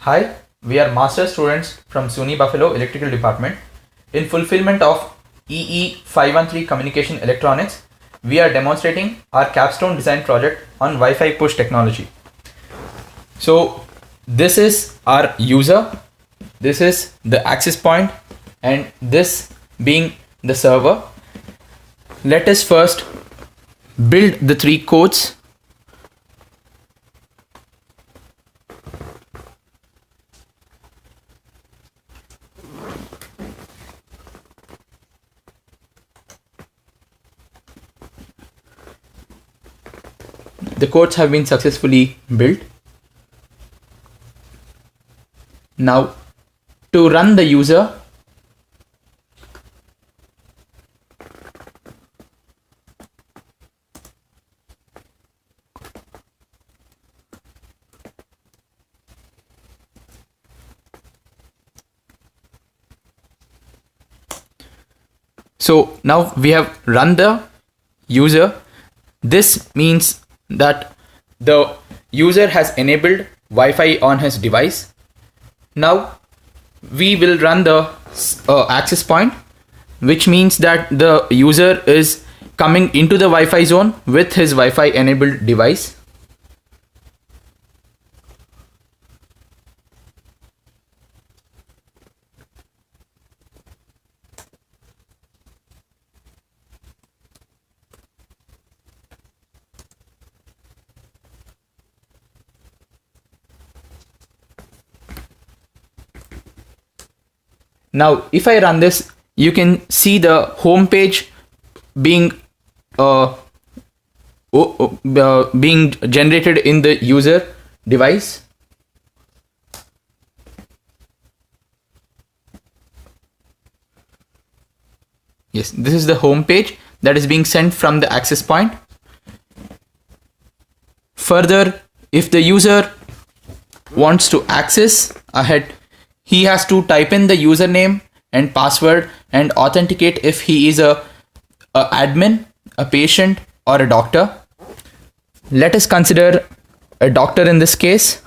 Hi, we are master students from SUNY Buffalo Electrical Department. In fulfillment of EE 513 Communication Electronics, we are demonstrating our capstone design project on Wi-Fi push technology. So this is our user, this is the access point, and this being the server. Let us first build the three codes. The codes have been successfully built. Now, to run the user, so now we have run the user. This means that the user has enabled Wi-Fi on his device. Now we will run the access point, which means that the user is coming into the Wi-Fi zone with his Wi-Fi enabled device. Now, if I run this, you can see the home page being being generated in the user device. Yes, this is the home page that is being sent from the access point. Further, if the user wants to access ahead, he has to type in the username and password and authenticate if he is a admin, a patient, or a doctor. Let us consider a doctor in this case.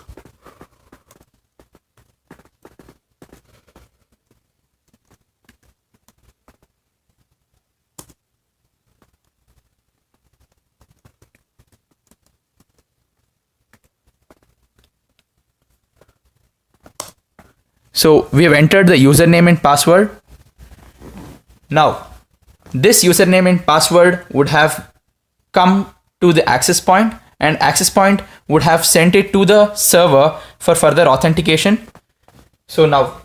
So we have entered the username and password. Now, this username and password would have come to the access point, and access point would have sent it to the server for further authentication. So now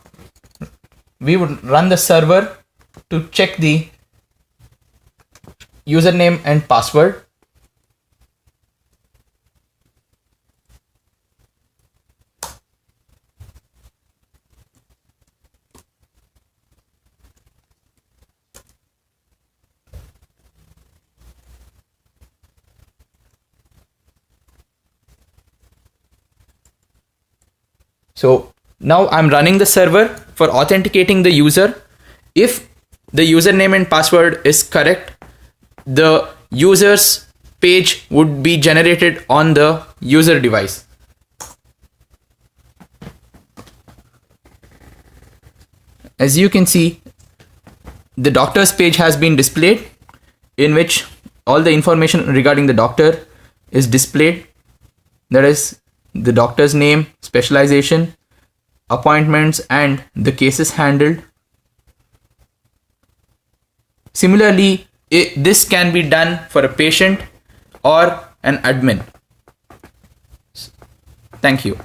we would run the server to check the username and password. So now I'm running the server for authenticating the user. If the username and password is correct, the user's page would be generated on the user device. As you can see, the doctor's page has been displayed, in which all the information regarding the doctor is displayed. That is the doctor's name, specialization, appointments, and the cases handled. Similarly, this can be done for a patient or an admin. Thank you.